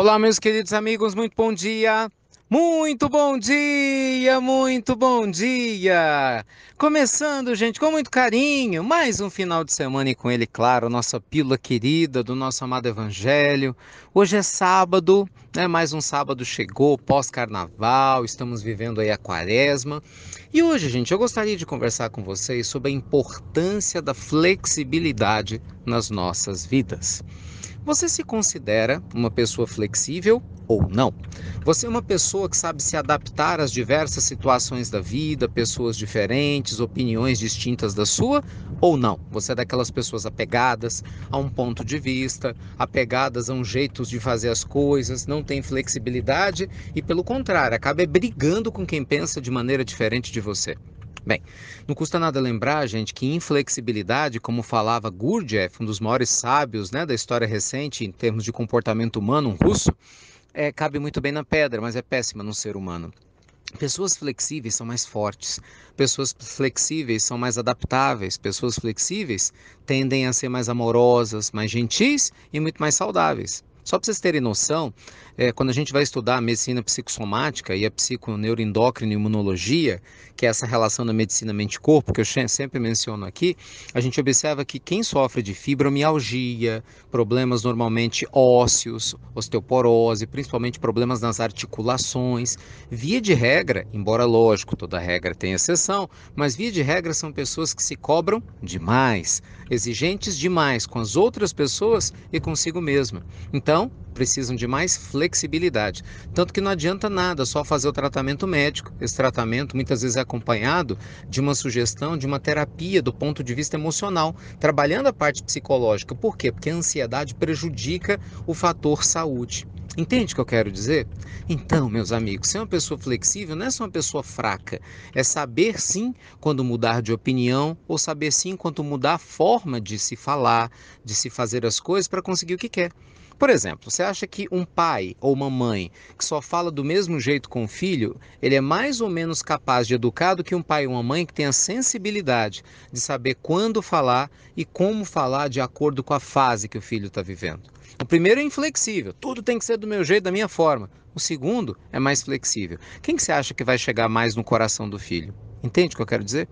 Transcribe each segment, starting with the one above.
Olá, meus queridos amigos, muito bom dia! Muito bom dia, muito bom dia! Começando, gente, com muito carinho, mais um final de semana e com ele, claro, nossa pílula querida do nosso amado Evangelho. Hoje é sábado, né? Mais um sábado chegou, pós-carnaval, estamos vivendo aí a quaresma. E hoje, gente, eu gostaria de conversar com vocês sobre a importância da flexibilidade nas nossas vidas. Você se considera uma pessoa flexível ou não? Você é uma pessoa que sabe se adaptar às diversas situações da vida, pessoas diferentes, opiniões distintas da sua ou não? Você é daquelas pessoas apegadas a um ponto de vista, apegadas a um jeito de fazer as coisas, não tem flexibilidade e, pelo contrário, acaba brigando com quem pensa de maneira diferente de você. Bem, não custa nada lembrar, gente, que inflexibilidade, como falava Gurdjieff, um dos maiores sábios, né, da história recente em termos de comportamento humano, um russo, cabe muito bem na pedra, mas é péssima no ser humano. Pessoas flexíveis são mais fortes, pessoas flexíveis são mais adaptáveis, pessoas flexíveis tendem a ser mais amorosas, mais gentis e muito mais saudáveis. Só para vocês terem noção, quando a gente vai estudar a medicina psicossomática e a psiconeuroendócrina e imunologia, que é essa relação da medicina mente-corpo, que eu sempre menciono aqui, a gente observa que quem sofre de fibromialgia, problemas normalmente ósseos, osteoporose, principalmente problemas nas articulações, via de regra, embora lógico, toda regra tem exceção, mas via de regra são pessoas que se cobram demais, exigentes demais com as outras pessoas e consigo mesma. Então, precisam de mais flexibilidade. Tanto que não adianta nada só fazer o tratamento médico. Esse tratamento muitas vezes é acompanhado de uma sugestão, de uma terapia do ponto de vista emocional, trabalhando a parte psicológica. Por quê? Porque a ansiedade prejudica o fator saúde. Entende o que eu quero dizer? Então, meus amigos, ser uma pessoa flexível não é só uma pessoa fraca, é saber sim quando mudar de opinião ou saber sim quando mudar a forma de se falar, de se fazer as coisas para conseguir o que quer. Por exemplo, você acha que um pai ou uma mãe que só fala do mesmo jeito com o filho, ele é mais ou menos capaz de educar do que um pai ou uma mãe que tem a sensibilidade de saber quando falar e como falar de acordo com a fase que o filho está vivendo? O primeiro é inflexível, tudo tem que ser do meu jeito, da minha forma. O segundo é mais flexível. Quem que você acha que vai chegar mais no coração do filho? Entende o que eu quero dizer?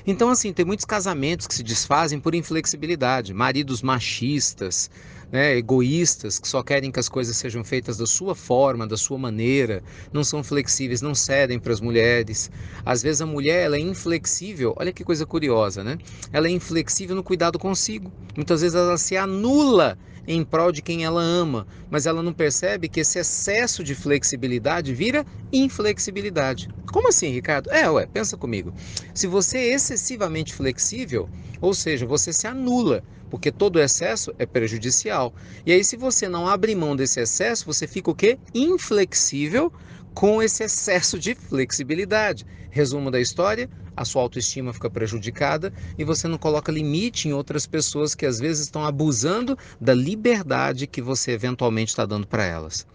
Então, assim, tem muitos casamentos que se desfazem por inflexibilidade, maridos machistas, né, egoístas, que só querem que as coisas sejam feitas da sua forma, da sua maneira, não são flexíveis, não cedem para as mulheres. Às vezes a mulher ela é inflexível, olha que coisa curiosa, né? Ela é inflexível no cuidado consigo. Muitas vezes ela se anula em prol de quem ela ama, mas ela não percebe que esse excesso de flexibilidade vira inflexibilidade. Como assim, Ricardo? Pensa comigo. Se você é excessivamente flexível, ou seja, você se anula, porque todo excesso é prejudicial. E aí, se você não abre mão desse excesso, você fica o quê? Inflexível com esse excesso de flexibilidade. Resumo da história: a sua autoestima fica prejudicada e você não coloca limite em outras pessoas que às vezes estão abusando da liberdade que você eventualmente está dando para elas.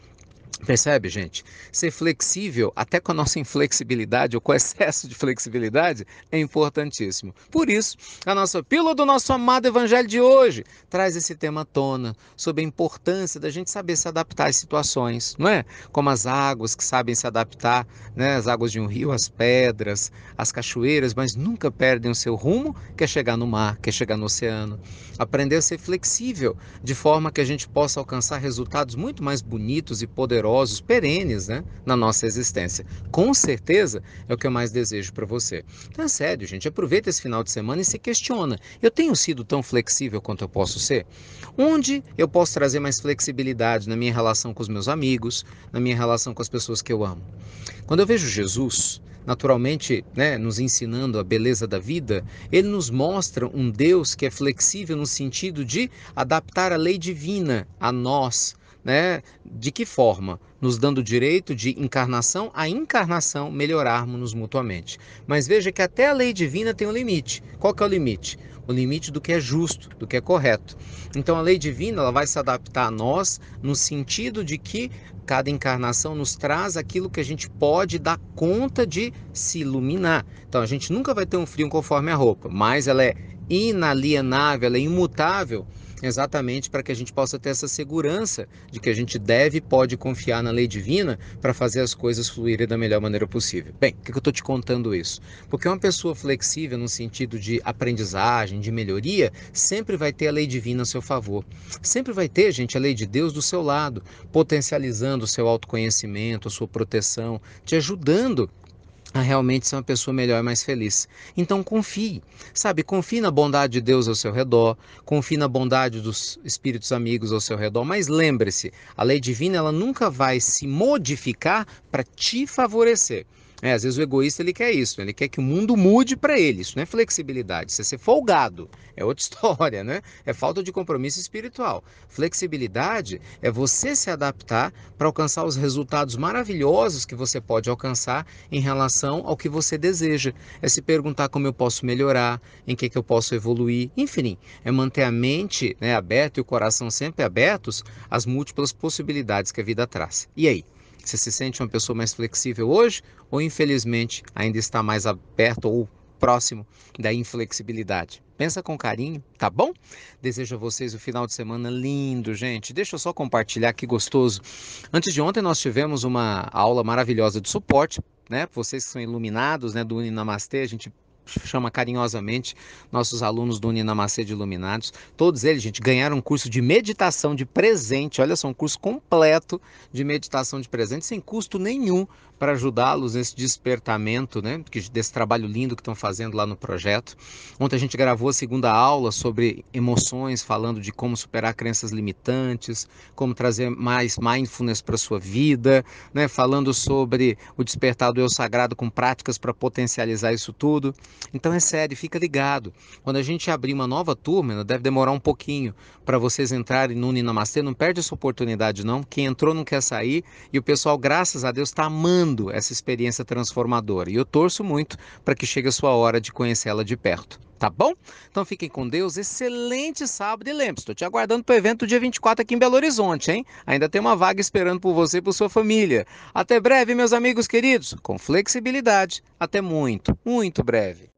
Percebe, gente? Ser flexível, até com a nossa inflexibilidade ou com excesso de flexibilidade, é importantíssimo. Por isso, a nossa pílula do nosso amado Evangelho de hoje traz esse tema à tona, sobre a importância da gente saber se adaptar às situações, não é? Como as águas que sabem se adaptar, né? As águas de um rio, as pedras, as cachoeiras, mas nunca perdem o seu rumo, que é chegar no mar, que é chegar no oceano. Aprender a ser flexível, de forma que a gente possa alcançar resultados muito mais bonitos e poderosos, perenes, né, na nossa existência. Com certeza é o que eu mais desejo para você. Então é sério, gente, aproveita esse final de semana e se questiona. Eu tenho sido tão flexível quanto eu posso ser? Onde eu posso trazer mais flexibilidade na minha relação com os meus amigos, na minha relação com as pessoas que eu amo? Quando eu vejo Jesus, naturalmente, né, nos ensinando a beleza da vida, ele nos mostra um Deus que é flexível no sentido de adaptar a lei divina a nós, né? De que forma? Nos dando o direito de encarnação a encarnação melhorarmos-nos mutuamente. Mas veja que até a lei divina tem um limite. Qual que é o limite? O limite do que é justo, do que é correto. Então a lei divina ela vai se adaptar a nós no sentido de que cada encarnação nos traz aquilo que a gente pode dar conta de se iluminar. Então a gente nunca vai ter um frio conforme a roupa, mas ela é inalienável, ela é imutável exatamente para que a gente possa ter essa segurança de que a gente deve e pode confiar na lei divina para fazer as coisas fluírem da melhor maneira possível. Bem, por que eu estou te contando isso? Porque uma pessoa flexível no sentido de aprendizagem, de melhoria, sempre vai ter a lei divina a seu favor. Sempre vai ter, gente, a lei de Deus do seu lado, potencializando o seu autoconhecimento, a sua proteção, te ajudando a realmente ser uma pessoa melhor e mais feliz. Então confie, sabe? Confie na bondade de Deus ao seu redor, confie na bondade dos espíritos amigos ao seu redor, mas lembre-se, a lei divina ela nunca vai se modificar para te favorecer. Às vezes o egoísta ele quer isso, ele quer que o mundo mude para ele. Isso não é flexibilidade, isso é ser folgado. É outra história, né? É falta de compromisso espiritual. Flexibilidade é você se adaptar para alcançar os resultados maravilhosos que você pode alcançar em relação ao que você deseja. É se perguntar como eu posso melhorar, em que eu posso evoluir, enfim, é manter a mente, né, aberta e o coração sempre abertos às múltiplas possibilidades que a vida traz. E aí? Você se sente uma pessoa mais flexível hoje ou infelizmente ainda está mais aberto ou próximo da inflexibilidade? Pensa com carinho, tá bom? Desejo a vocês um final de semana lindo, gente. Deixa eu só compartilhar que gostoso. Antes de ontem nós tivemos uma aula maravilhosa de suporte, né? Vocês que são iluminados, né, do Uninamastê, a gente chama carinhosamente nossos alunos do Uninamastê de Iluminados. Todos eles, gente, ganharam um curso de meditação de presente. Olha só, um curso completo de meditação de presente, sem custo nenhum, para ajudá-los nesse despertamento, né, desse trabalho lindo que estão fazendo lá no projeto. Ontem a gente gravou a segunda aula sobre emoções, falando de como superar crenças limitantes, como trazer mais mindfulness para a sua vida, né, falando sobre o despertar do eu sagrado com práticas para potencializar isso tudo. Então é sério, fica ligado. Quando a gente abrir uma nova turma, deve demorar um pouquinho para vocês entrarem no Uninamastê, não perde essa oportunidade não. Quem entrou não quer sair e o pessoal, graças a Deus, está amando essa experiência transformadora. E eu torço muito para que chegue a sua hora de conhecê-la de perto. Tá bom? Então fiquem com Deus, excelente sábado e lembre-se, estou te aguardando para o evento do dia 24 aqui em Belo Horizonte, hein? Ainda tem uma vaga esperando por você e por sua família. Até breve, meus amigos queridos, com flexibilidade. Até muito, muito breve.